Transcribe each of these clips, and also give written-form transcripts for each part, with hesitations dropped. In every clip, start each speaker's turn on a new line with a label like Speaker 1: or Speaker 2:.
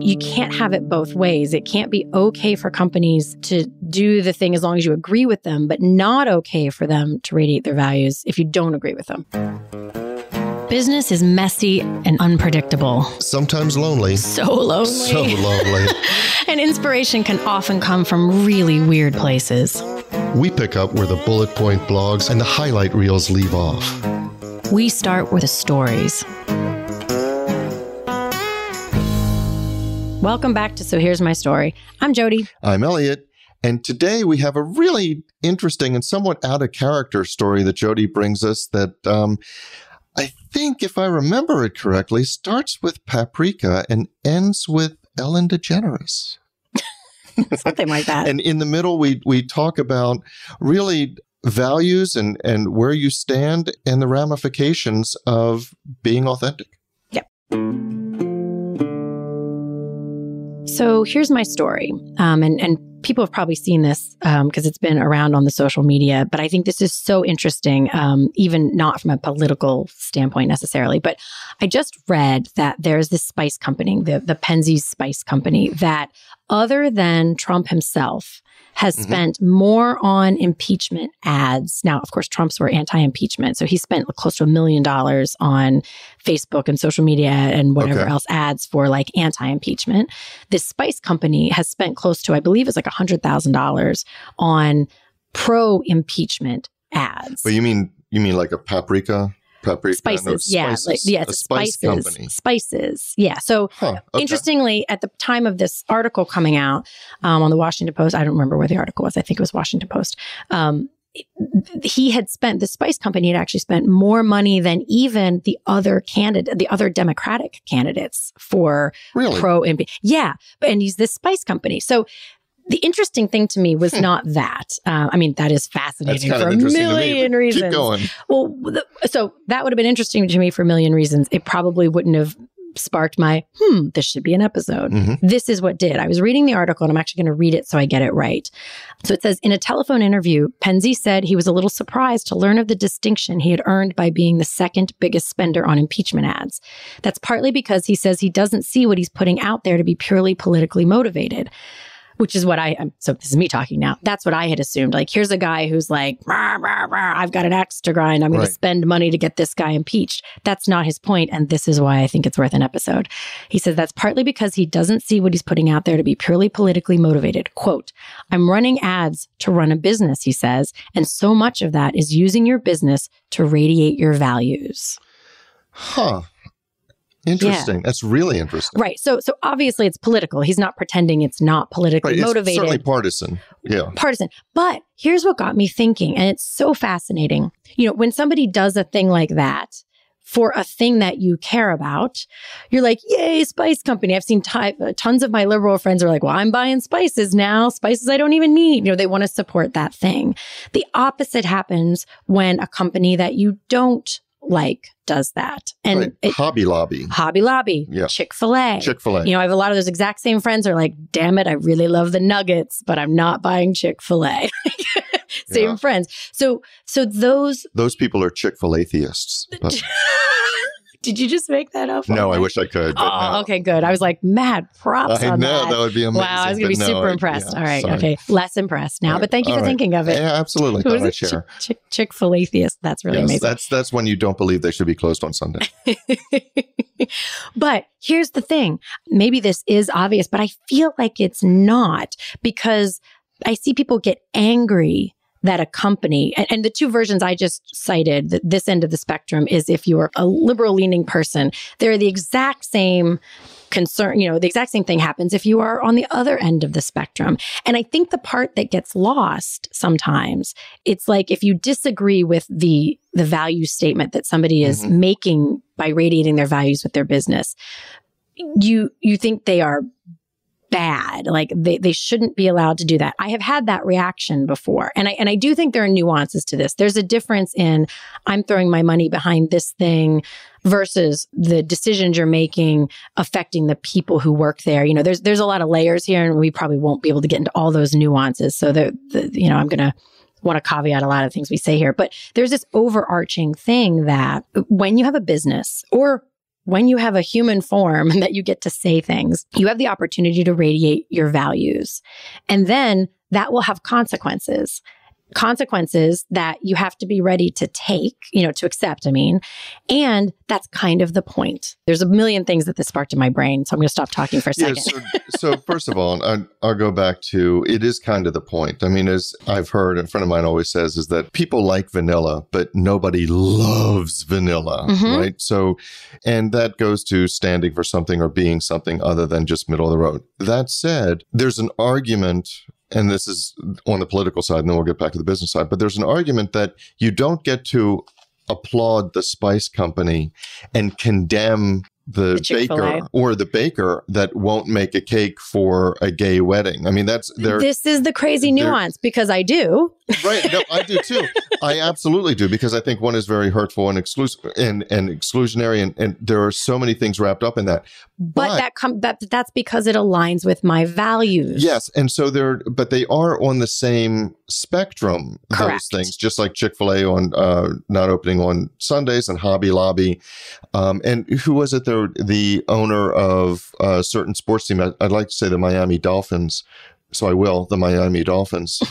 Speaker 1: you can't have it both ways. It can't be okay for companies to do the thing as long as you agree with them, but not okay for them to radiate their values if you don't agree with them. Business is messy and unpredictable.
Speaker 2: Sometimes lonely.
Speaker 1: So lonely.
Speaker 2: So lonely.
Speaker 1: And inspiration can often come from really weird places.
Speaker 2: We pick up where the bullet point blogs and the highlight reels leave off.
Speaker 1: We start with the stories. Welcome back to So Here's My Story. I'm Jody.
Speaker 2: I'm Elliot. And today we have a really interesting and somewhat out of character story that Jody brings us that I think, if I remember it correctly, starts with paprika and ends with Ellen DeGeneres.
Speaker 1: Something like that.
Speaker 2: And in the middle, we talk about really values and where you stand and the ramifications of being authentic.
Speaker 1: Yep. So here's my story. And people have probably seen this because it's been around on the social media, but I think this is so interesting, even not from a political standpoint necessarily. But I just read that there's this spice company, the Penzeys Spice Company, that other than Trump himself has spent more on impeachment ads. Now, of course, Trump's were anti-impeachment. So he spent close to $1 million on Facebook and social media and whatever else ads for like anti-impeachment. This spice company has spent close to, I believe it's like $100,000 on pro-impeachment ads.
Speaker 2: But you mean like a paprika?
Speaker 1: Spices,
Speaker 2: no,
Speaker 1: yeah.
Speaker 2: spices.
Speaker 1: Spices.
Speaker 2: Company.
Speaker 1: Spices, yeah. So interestingly, at the time of this article coming out on the Washington Post, I don't remember where the article was. I think it was Washington Post. The spice company had actually spent more money than even the other Democratic candidates for pro-impeachment. Yeah, and he's this spice company. So the interesting thing to me was not that. I mean, that is fascinating for a million reasons.
Speaker 2: Keep going.
Speaker 1: Well, so that would have been interesting to me for a million reasons. It probably wouldn't have sparked my, this should be an episode. This is what did. I was reading the article and I'm actually going to read it so I get it right. So it says, in a telephone interview, Penze said he was a little surprised to learn of the distinction he had earned by being the second biggest spender on impeachment ads. That's partly because he says he doesn't see what he's putting out there to be purely politically motivated. Which is what so this is me talking now. That's what I had assumed. Like, here's a guy who's like, rah, rah, rah, I've got an axe to grind. I'm going to spend money to get this guy impeached. That's not his point. And this is why I think it's worth an episode. He says that's partly because he doesn't see what he's putting out there to be purely politically motivated. Quote, I'm running ads to run a business, he says. And so much of that is using your business to radiate your values.
Speaker 2: Huh. Interesting. Yeah. That's really interesting.
Speaker 1: Right. So obviously it's political. He's not pretending it's not politically motivated.
Speaker 2: It's certainly partisan. Yeah.
Speaker 1: Partisan. But here's what got me thinking, and it's so fascinating. You know, when somebody does a thing like that for a thing that you care about, you're like, yay, spice company. I've seen tons of my liberal friends are like, well, I'm buying spices now, spices I don't even need. You know, they want to support that thing. The opposite happens when a company that you don't like does that. And
Speaker 2: Hobby Lobby.
Speaker 1: Yeah. Chick-fil-A.
Speaker 2: You
Speaker 1: know, I have a lot of those exact same friends are like, damn it, I really love the nuggets, but I'm not buying Chick-fil-A. Same friends. So those
Speaker 2: people are Chick-fil-A theists.
Speaker 1: Did you just make that up?
Speaker 2: No, I wish I could.
Speaker 1: No. Okay, good. I was like, mad props on that.
Speaker 2: I know, that would be amazing.
Speaker 1: Wow, I was going to be super impressed. All right, okay. Less impressed now, but thank you for thinking of it.
Speaker 2: Yeah, absolutely. Thought I'd share.
Speaker 1: Chick-fil-A theist. That's really amazing.
Speaker 2: That's when you don't believe they should be closed on Sunday.
Speaker 1: But here's the thing. Maybe this is obvious, but I feel like it's not, because I see people get angry that a company, and the two versions I just cited, this end of the spectrum is if you're a liberal-leaning person, they're the exact same concern, you know, the exact same thing happens if you are on the other end of the spectrum. And I think the part that gets lost sometimes, it's like if you disagree with the value statement that somebody is making by radiating their values with their business, you think they are bad. Like they shouldn't be allowed to do that. I have had that reaction before. And I do think there are nuances to this. There's a difference in I'm throwing my money behind this thing versus the decisions you're making affecting the people who work there. You know, there's a lot of layers here and we probably won't be able to get into all those nuances. So you know, I'm going to want to caveat a lot of things we say here, but there's this overarching thing that when you have a business or when you have a human form and that you get to say things, you have the opportunity to radiate your values. And then that will have consequences that you have to be ready to take, to accept, and that's kind of the point. There's a million things that this sparked in my brain, so I'm going to stop talking for a second.
Speaker 2: So first of all, I'll go back to, it is kind of the point. As I've heard, a friend of mine always says, is that people like vanilla, but nobody loves vanilla, right? So, and that goes to standing for something or being something other than just middle of the road. That said, there's an argument, and this is on the political side, and then we'll get back to the business side, but there's an argument that you don't get to applaud the spice company and condemn the baker or the baker that won't make a cake for a gay wedding. This is
Speaker 1: the crazy nuance, because I do.
Speaker 2: Right. No, I do too. I absolutely do, because I think one is very hurtful and exclusionary, and there are so many things wrapped up in that.
Speaker 1: But that's because it aligns with my values.
Speaker 2: Yes, and so but they are on the same spectrum.
Speaker 1: Correct.
Speaker 2: Those things, just like Chick-fil-A on not opening on Sundays, and Hobby Lobby, and who was it? The owner of a certain sports team. I'd like to say the Miami Dolphins, so I will. The Miami Dolphins.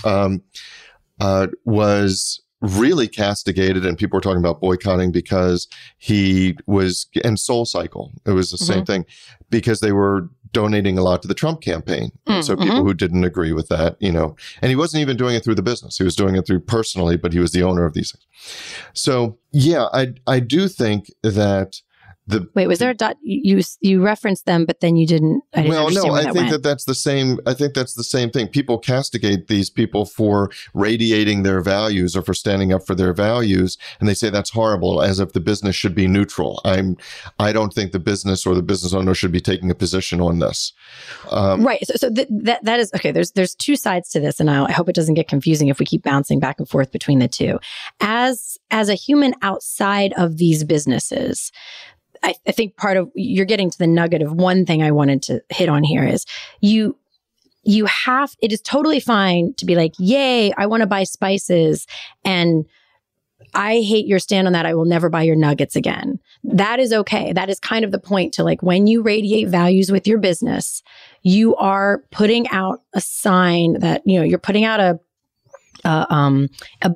Speaker 2: Was really castigated, and people were talking about boycotting because he was, and Soul Cycle, it was the same thing, because they were donating a lot to the Trump campaign. So people who didn't agree with that, and he wasn't even doing it through the business. He was doing it through personally, but he was the owner of these things. So yeah, I do think that
Speaker 1: Wait, was there a dot? You referenced them, but then you didn't. I
Speaker 2: think that's the same. I think that's the same thing. People castigate these people for radiating their values or for standing up for their values, and they say that's horrible, as if the business should be neutral. I don't think the business or the business owner should be taking a position on this.
Speaker 1: Right. So that is okay. There's two sides to this, and I hope it doesn't get confusing if we keep bouncing back and forth between the two. As a human outside of these businesses, I think you're getting to the nugget of one thing I wanted to hit on here is it is totally fine to be like, yay, I want to buy spices, and I hate your stand on that. I will never buy your nuggets again. That is okay. That is kind of the point to, like, when you radiate values with your business, you are putting out a sign that, you're putting out a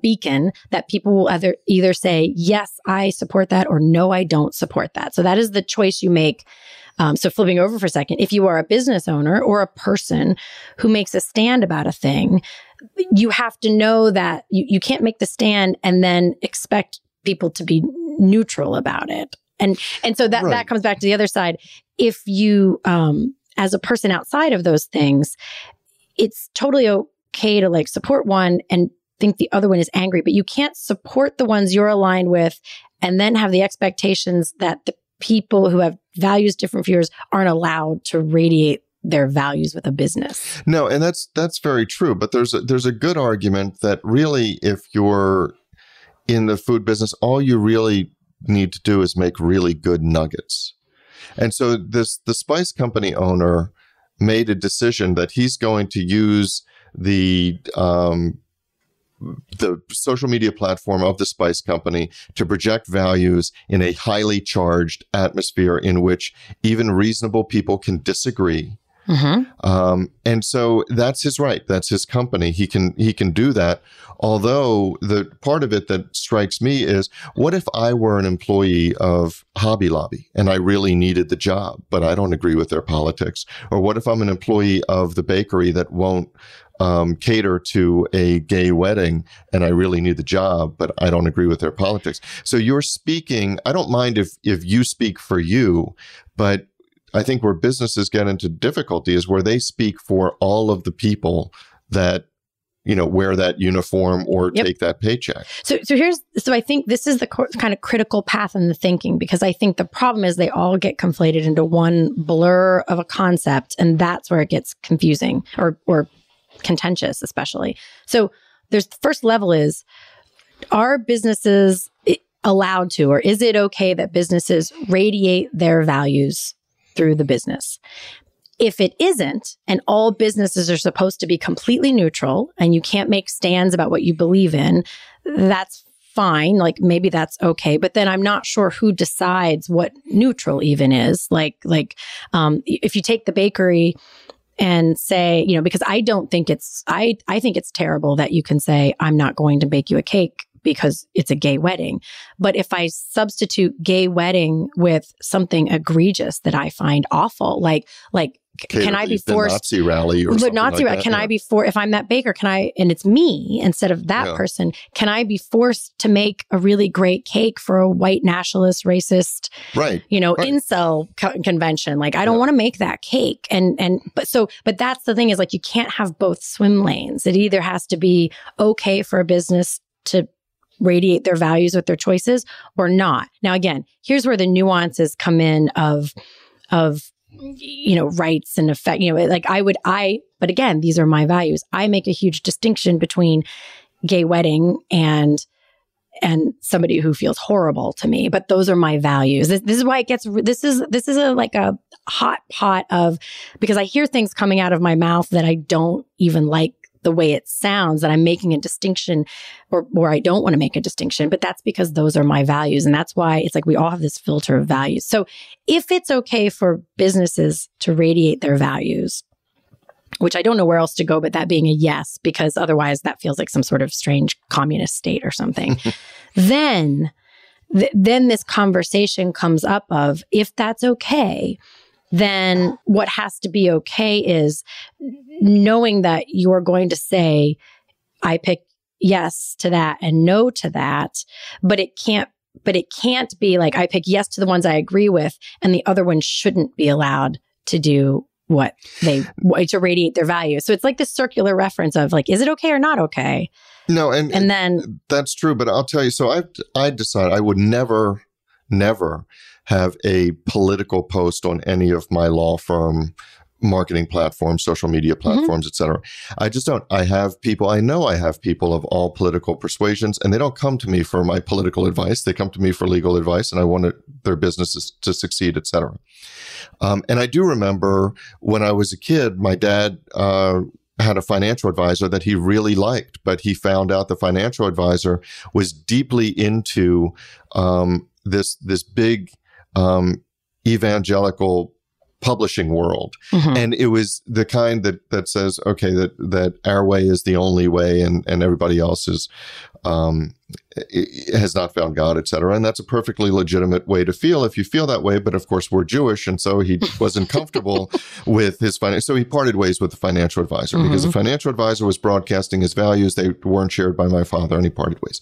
Speaker 1: beacon that people will either say, yes, I support that, or no, I don't support that. So that is the choice you make. So flipping over for a second, if you are a business owner or a person who makes a stand about a thing, you have to know that you can't make the stand and then expect people to be neutral about it. And so that comes back to the other side. If you, as a person outside of those things, it's totally okay to, like, support one and think the other one is angry, but you can't support the ones you're aligned with and then have the expectations that the people who have values different from yours aren't allowed to radiate their values with a business.
Speaker 2: No, and that's very true. But there's a good argument that really, if you're in the food business, all you really need to do is make really good nuggets. And so the spice company owner made a decision that he's going to use the social media platform of the spice company to project values in a highly charged atmosphere in which even reasonable people can disagree. And so that's his right. That's his company. He can do that. Although the part of it that strikes me is, what if I were an employee of Hobby Lobby and I really needed the job, but I don't agree with their politics? Or what if I'm an employee of the bakery that won't cater to a gay wedding and I really need the job, but I don't agree with their politics? So you're speaking, I don't mind if you speak for you, but I think where businesses get into difficulty is where they speak for all of the people that, wear that uniform or take that paycheck. So
Speaker 1: I think this is the kind of critical path in the thinking, because I think the problem is they all get conflated into one blur of a concept, and that's where it gets confusing or contentious, especially. So there's the first level is, are businesses allowed to, or is it okay that businesses radiate their values through the business? If it isn't, and all businesses are supposed to be completely neutral and you can't make stands about what you believe in, that's fine. Like maybe that's okay. But then I'm not sure who decides what neutral even is. If you take the bakery and say, because I don't think I think it's terrible that you can say, I'm not going to bake you a cake because it's a gay wedding. But if I substitute gay wedding with something egregious that I find awful, like can I be forced?
Speaker 2: The Nazi rally or something
Speaker 1: Nazi rally. Can I be forced, if I'm that baker, and it's me instead of that person, can I be forced to make a really great cake for a white nationalist, racist, incel convention? Like, I don't want to make that cake. But that's the thing is like, you can't have both swim lanes. It either has to be okay for a business to radiate their values with their choices or not. Now, again, here's where the nuances come in of rights and effect, but again, these are my values. I make a huge distinction between gay wedding and somebody who feels horrible to me, but those are my values. This is why this is a hot pot of, because I hear things coming out of my mouth that I don't even like the way it sounds, that I'm making a distinction or I don't want to make a distinction, but that's because those are my values. And that's why it's like we all have this filter of values. So if it's okay for businesses to radiate their values, which I don't know where else to go, but that being a yes, because otherwise that feels like some sort of strange communist state or something, then this conversation comes up of, if that's okay, then what has to be okay is knowing that you're going to say, I pick yes to that and no to that, but it can't be like, I pick yes to the ones I agree with and the other ones shouldn't be allowed to do to radiate their values. So it's like this circular reference of like, is it okay or not okay?
Speaker 2: No, and then that's true. But I'll tell you, so I decided I would never have a political post on any of my law firm marketing platforms, social media platforms, et cetera. I just don't. I have people of all political persuasions, and they don't come to me for my political advice. They come to me for legal advice, and I want their businesses to succeed, et cetera. And I do remember when I was a kid, my dad had a financial advisor that he really liked, but he found out the financial advisor was deeply into this big evangelical publishing world. And it was the kind that says, okay, that our way is the only way and everybody else has not found God, et cetera. And that's a perfectly legitimate way to feel if you feel that way. But of course, we're Jewish. And so he wasn't comfortable with his finance. So he parted ways with the financial advisor because the financial advisor was broadcasting his values. They weren't shared by my father, and he parted ways.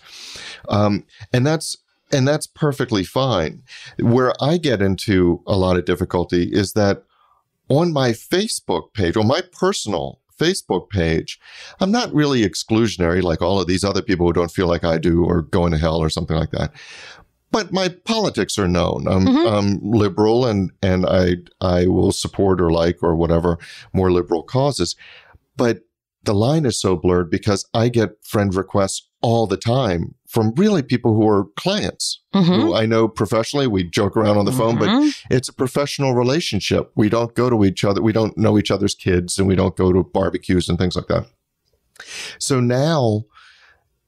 Speaker 2: And that's perfectly fine. Where I get into a lot of difficulty is that on my Facebook page, on my personal Facebook page, I'm not really exclusionary like all of these other people who don't feel like I do or going to hell or something like that. But my politics are known. I'm liberal and I will support or like or whatever more liberal causes. But the line is so blurred because I get friend requests all the time from really people who are clients who I know professionally. We joke around on the phone, but it's a professional relationship. We don't go to each other. We don't know each other's kids and we don't go to barbecues and things like that. So now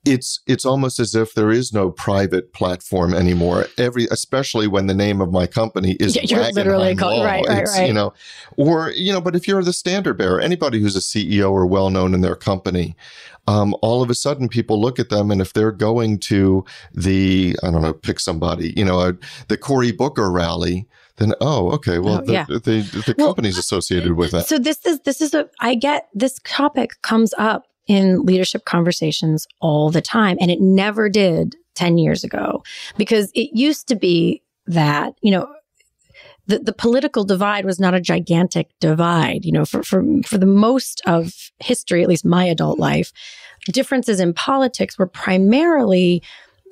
Speaker 2: it's almost as if there is no private platform anymore. Especially when the name of my company is
Speaker 1: you're literally called, right.
Speaker 2: But if you're the standard bearer, anybody who's a CEO or well-known in their company, all of a sudden people look at them, and if they're going to pick somebody, the Cory Booker rally, then, the company's associated with that.
Speaker 1: So I get this topic comes up in leadership conversations all the time. And it never did 10 years ago, because it used to be that, the political divide was not a gigantic divide. For the most of history, at least my adult life, differences in politics were primarily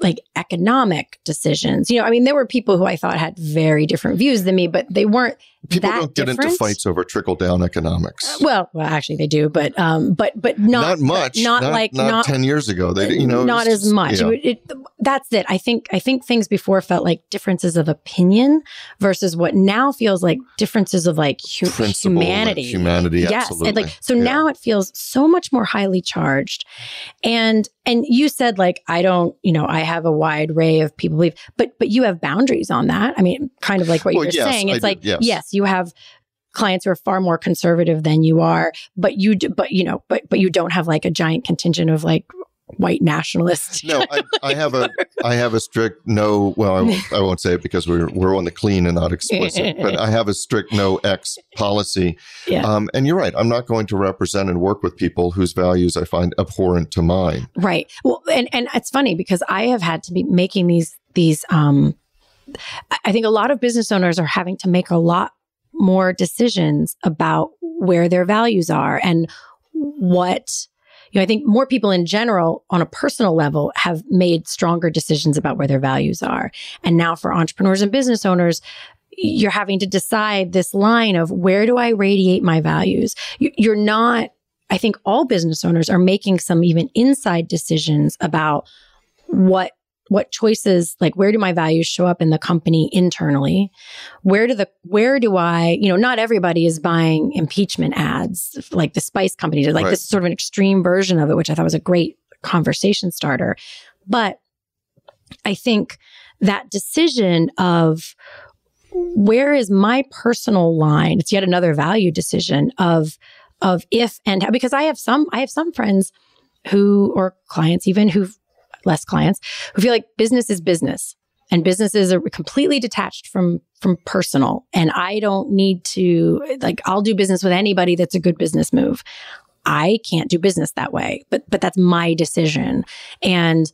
Speaker 1: like economic decisions. There were people who I thought had very different views than me, but they weren't
Speaker 2: People
Speaker 1: that
Speaker 2: don't get
Speaker 1: different.
Speaker 2: into fights over trickle-down economics.
Speaker 1: Well, actually they do, but not
Speaker 2: much. Not 10 years ago.
Speaker 1: Not as much. Yeah. That's it. I think things before felt like differences of opinion versus what now feels like differences of like humanity.
Speaker 2: Humanity,
Speaker 1: yes.
Speaker 2: absolutely.
Speaker 1: And now it feels so much more highly charged. And And you said like, I don't, I have a wide array of people believe, but you have boundaries on that. I mean, kind of like what you're saying. It's like, yes, you have clients who are far more conservative than you are, but you don't have like a giant contingent of like white nationalists.
Speaker 2: No, I have a strict no. Well, I won't say it because we're on the clean and not explicit. But I have a strict no X policy. Yeah. And you're right. I'm not going to represent and work with people whose values I find abhorrent to mine.
Speaker 1: Right. Well, and it's funny because I have had to be making these. I think a lot of business owners are having to make a lot more decisions about where their values are and what. I think more people in general on a personal level have made stronger decisions about where their values are. And now for entrepreneurs and business owners, you're having to decide this line of where do I radiate my values? You're not, I think all business owners are making some even inside decisions about what choices, like where do my values show up in the company internally? Where do I, not everybody is buying impeachment ads like the spice company did. Like This is sort of an extreme version of it, which I thought was a great conversation starter. But I think that decision of where is my personal line, it's yet another value decision of if and how, because I have some friends or clients even less clients who feel like business is business and businesses are completely detached from personal. And I don't need to, like, I'll do business with anybody that's a good business move. I can't do business that way, but that's my decision. And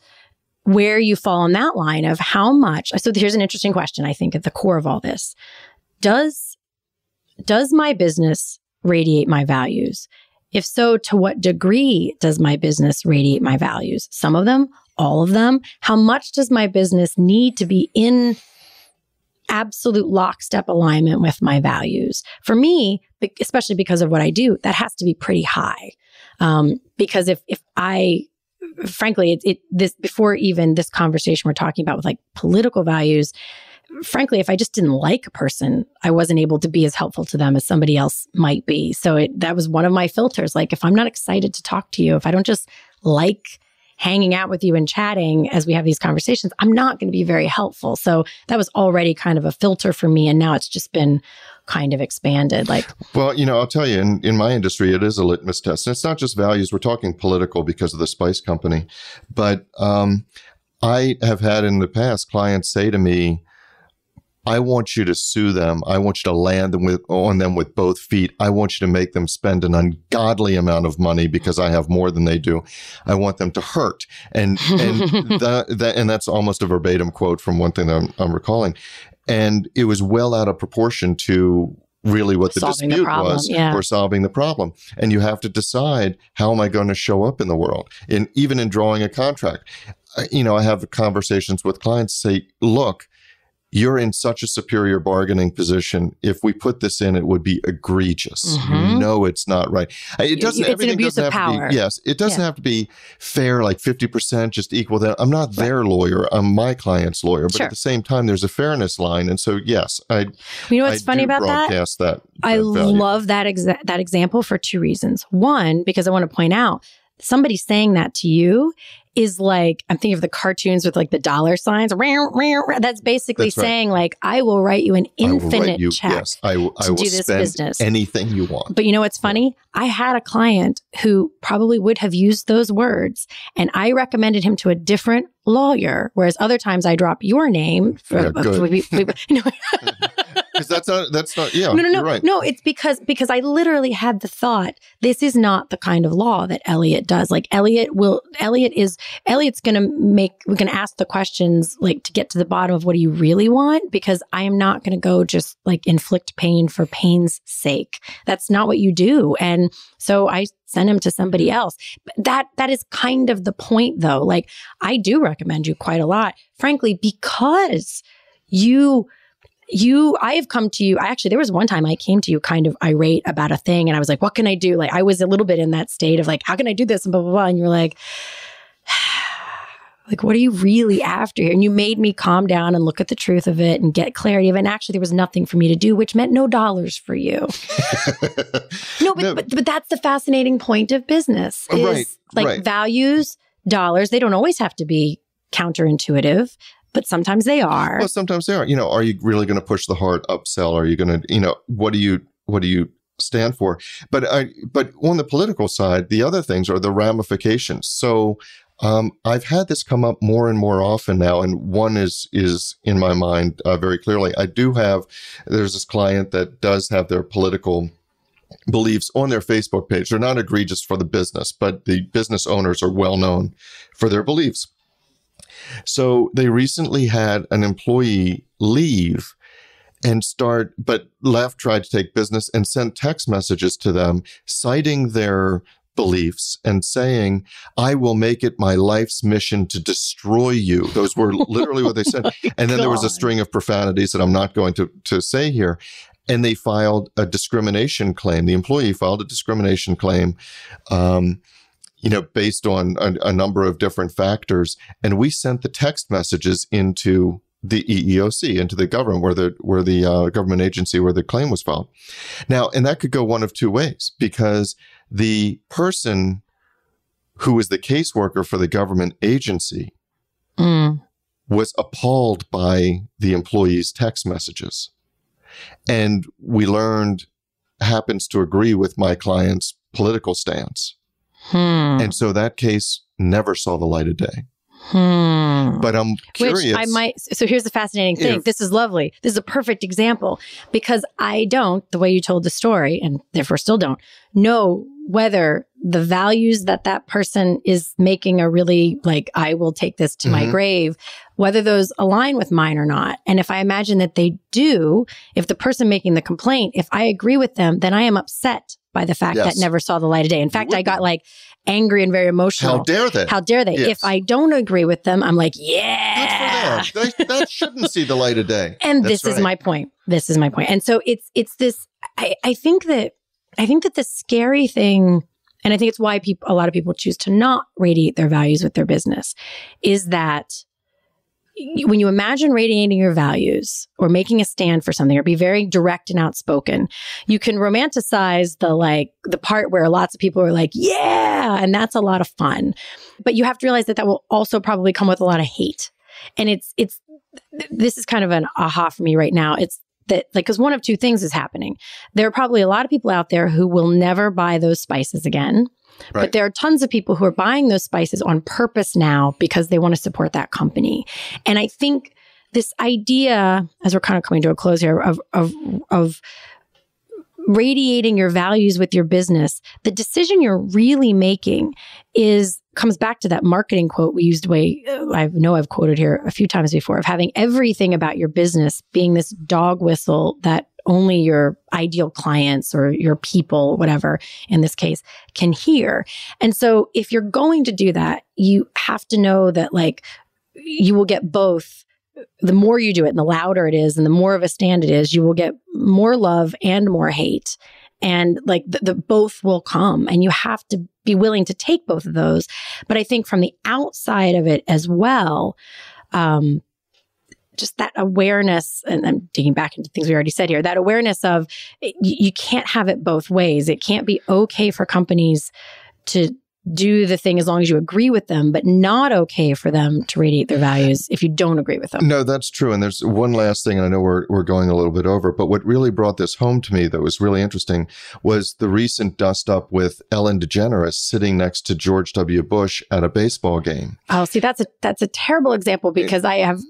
Speaker 1: where you fall on that line of how much, so here's an interesting question, I think, at the core of all this. Does my business radiate my values? If so, to what degree does my business radiate my values? Some of them, all of them? How much does my business need to be in absolute lockstep alignment with my values? For me, especially because of what I do, that has to be pretty high. Because if I, frankly, before even this conversation we're talking about with like political values, frankly, if I just didn't like a person, I wasn't able to be as helpful to them as somebody else might be. So that was one of my filters. Like if I'm not excited to talk to you, if I don't just like hanging out with you and chatting as we have these conversations, I'm not going to be very helpful. So that was already kind of a filter for me. And now it's just been kind of expanded. Well,
Speaker 2: I'll tell you, in my industry, it is a litmus test. And it's not just values. We're talking political because of the spice company. But I have had in the past clients say to me, I want you to sue them. I want you to land on them with both feet. I want you to make them spend an ungodly amount of money because I have more than they do. I want them to hurt. And that's almost a verbatim quote from one thing that I'm recalling. And it was well out of proportion to really what the dispute was for solving the problem. And you have to decide, how am I going to show up in the world? Even in drawing a contract. I have conversations with clients say, look, you're in such a superior bargaining position. If we put this in, it would be egregious. Mm-hmm. It's not right. It's an abuse of power. It doesn't have to be fair, like 50%, just equal that. I'm not their lawyer. I'm my client's lawyer. But at the same time, there's a fairness line. And so, yes,
Speaker 1: what's funny about that? I love that example for two reasons. One, because I want to point out, somebody saying that to you is like, I'm thinking of the cartoons with like the dollar signs. That's basically saying like, I will write you an infinite check
Speaker 2: I will
Speaker 1: do this
Speaker 2: spend
Speaker 1: business.
Speaker 2: Anything you want.
Speaker 1: But you know what's funny? I had a client who probably would have used those words, and I recommended him to a different lawyer, whereas other times I drop your name.
Speaker 2: Because that's not,
Speaker 1: No.
Speaker 2: You're right.
Speaker 1: No, it's because I literally had the thought, this is not the kind of law that Elliot does. Like Elliot's going to ask the questions like to get to the bottom of what do you really want? Because I am not going to go just like inflict pain for pain's sake. That's not what you do. And so I send him to somebody else. That is kind of the point though. Like I do recommend you quite a lot, frankly, because I have come to you. There was one time I came to you kind of irate about a thing and I was like, what can I do? Like I was a little bit in that state of like, how can I do this? And blah, blah, blah. And you were like, what are you really after here? And you made me calm down and look at the truth of it and get clarity of it. And actually there was nothing for me to do, which meant no dollars for you. But that's the fascinating point of business is values dollars. They don't always have to be counterintuitive, but sometimes they are.
Speaker 2: Well, sometimes they are. Are you really going to push the hard upsell? Are you going to, what do you stand for? But on the political side, the other things are the ramifications. So I've had this come up more and more often now, and one is in my mind very clearly. There's this client that does have their political beliefs on their Facebook page. They're not egregious for the business, but the business owners are well known for their beliefs. So they recently had an employee leave but left, tried to take business and sent text messages to them citing their beliefs and saying, "I will make it my life's mission to destroy you." Those were literally what they said. And then there was a string of profanities that I'm not going to say here. And they filed a discrimination claim. The employee filed a discrimination claim, based on a number of different factors. And we sent the text messages into the EEOC, into the government, where the government agency where the claim was filed. Now, and that could go one of two ways, because the person who was the caseworker for the government agency was appalled by the employee's text messages. And we learned happens to agree with my client's political stance. And so that case never saw the light of day. But I'm curious.
Speaker 1: So here's the fascinating thing. This is lovely. This is a perfect example, because I don't, the way you told the story, and therefore still don't, know whether the values that person is making are really like, I will take this to my grave, whether those align with mine or not. And if I imagine that they do, if the person making the complaint, if I agree with them, then I am upset by the fact that never saw the light of day. In fact, I got angry and very emotional.
Speaker 2: How dare they?
Speaker 1: How dare they?
Speaker 2: Yes.
Speaker 1: If I don't agree with them, I'm like, yeah.
Speaker 2: Good for them. That shouldn't see the light of day.
Speaker 1: And this is my point. This is my point. And so it's this, I think that the scary thing, and I think it's why a lot of people choose to not radiate their values with their business, is that when you imagine radiating your values or making a stand for something or be very direct and outspoken, you can romanticize the part where lots of people are like, yeah, and that's a lot of fun. But you have to realize that will also probably come with a lot of hate. And this is kind of an aha for me right now. It's that, because one of two things is happening. There are probably a lot of people out there who will never buy those spices again. Right. But there are tons of people who are buying those spices on purpose now because they want to support that company. And I think this idea, as we're kind of coming to a close here, of radiating your values with your business, the decision you're really making comes back to that marketing quote we used I've quoted here a few times before, of having everything about your business being this dog whistle that only your ideal clients or your people, whatever, in this case, can hear. And so if you're going to do that, you have to know that you will get both. The more you do it and the louder it is and the more of a stand it is, you will get more love and more hate. And the both will come, and you have to be willing to take both of those. But I think from the outside of it as well, just that awareness, and I'm digging back into things we already said here, that awareness of you can't have it both ways. It can't be okay for companies to do the thing as long as you agree with them, but not okay for them to radiate their values if you don't agree with them.
Speaker 2: No, that's true. And there's one last thing, and I know we're going a little bit over, but what really brought this home to me that was really interesting was the recent dust up with Ellen DeGeneres sitting next to George W. Bush at a baseball game.
Speaker 1: Oh, see, that's a terrible example, because I have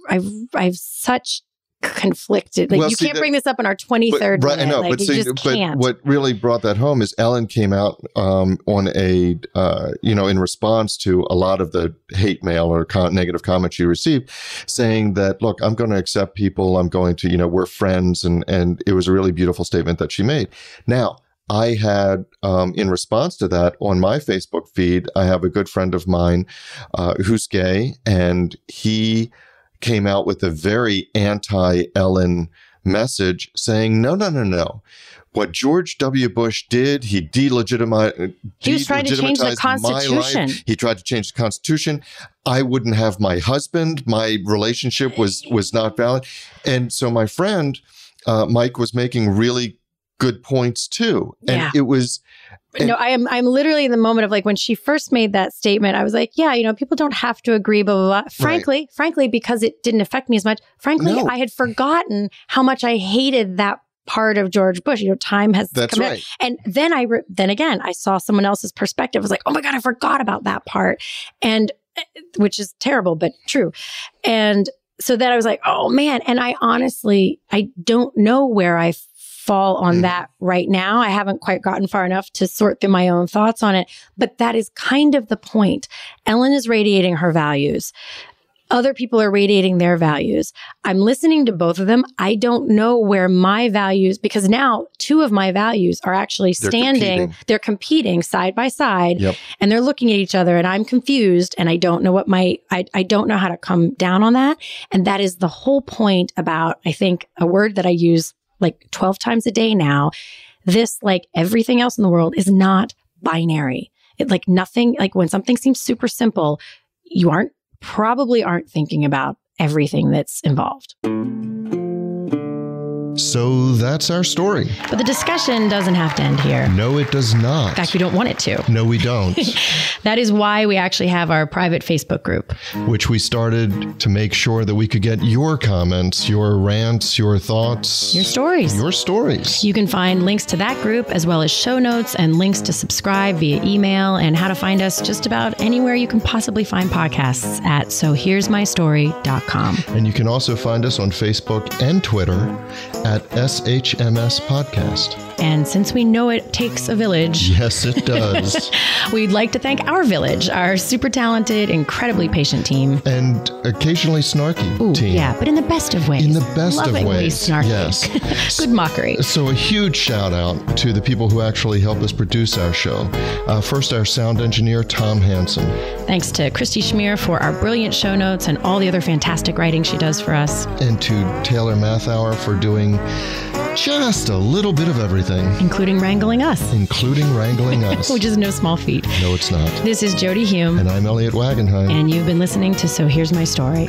Speaker 1: such conflicted. You can't bring this up in our 23rd minute.
Speaker 2: I know, but what really brought that home is Ellen came out on in response to a lot of the hate mail or negative comments she received, saying that, look, I'm going to accept people. I'm going to, we're friends. And it was a really beautiful statement that she made. Now, I had, in response to that, on my Facebook feed, I have a good friend of mine who's gay, and he came out with a very anti-Ellen message saying, no. What George W. Bush did, he delegitimized.
Speaker 1: He was trying to change the Constitution.
Speaker 2: He tried to change the Constitution. I wouldn't have my husband. My relationship was not valid. And so my friend, Mike, was making really good points too. And it was...
Speaker 1: No, I'm literally in the moment of like when she first made that statement, I was like, yeah, people don't have to agree, blah, blah, blah. Frankly, because it didn't affect me as much. Frankly, I had forgotten how much I hated that part of George Bush. Time has come in. And then I saw someone else's perspective. I was like, oh my God, I forgot about that part. And which is terrible, but true. And so then I was like, oh man. And I don't know where I fall on that right now. I haven't quite gotten far enough to sort through my own thoughts on it, but that is kind of the point. Ellen is radiating her values. Other people are radiating their values. I'm listening to both of them. I don't know where my values, because now two of my values are actually standing. They're competing side by side, and they're looking at each other, and I'm confused, and I don't know I don't know how to come down on that. And that is the whole point about, I think, a word that I use like 12 times a day now. This, like everything else in the world, is not binary. It like nothing, like when something seems super simple, you probably aren't thinking about everything that's involved.
Speaker 2: So that's our story.
Speaker 1: But the discussion doesn't have to end here.
Speaker 2: No, it does not.
Speaker 1: In fact, we don't want it to.
Speaker 2: No, we don't.
Speaker 1: That is why we actually have our private Facebook group,
Speaker 2: which we started to make sure that we could get your comments, your rants, your thoughts,
Speaker 1: your stories.
Speaker 2: You
Speaker 1: can find links to that group as well as show notes and links to subscribe via email and how to find us just about anywhere you can possibly find podcasts at sohere'smystory.com.
Speaker 2: And you can also find us on Facebook and Twitter at SHMS Podcast.
Speaker 1: And since we know it takes a village.
Speaker 2: Yes, it does.
Speaker 1: We'd like to thank our village, our super talented, incredibly patient team.
Speaker 2: And occasionally snarky team.
Speaker 1: Yeah, but in the best of ways.
Speaker 2: In the best
Speaker 1: Lovingly
Speaker 2: of ways.
Speaker 1: Snarky.
Speaker 2: Yes.
Speaker 1: Good mockery.
Speaker 2: So a huge shout out to the people who actually help us produce our show. First, our sound engineer, Tom Hansen.
Speaker 1: Thanks to Christy Schmier for our brilliant show notes and all the other fantastic writing she does for us.
Speaker 2: And to Taylor Mathauer for doing just a little bit of everything.
Speaker 1: Including wrangling us. Which is no small feat.
Speaker 2: No, it's not.
Speaker 1: This is Jody Hume.
Speaker 2: And I'm Elliot Wagenheim.
Speaker 1: And you've been listening to So Here's My Story.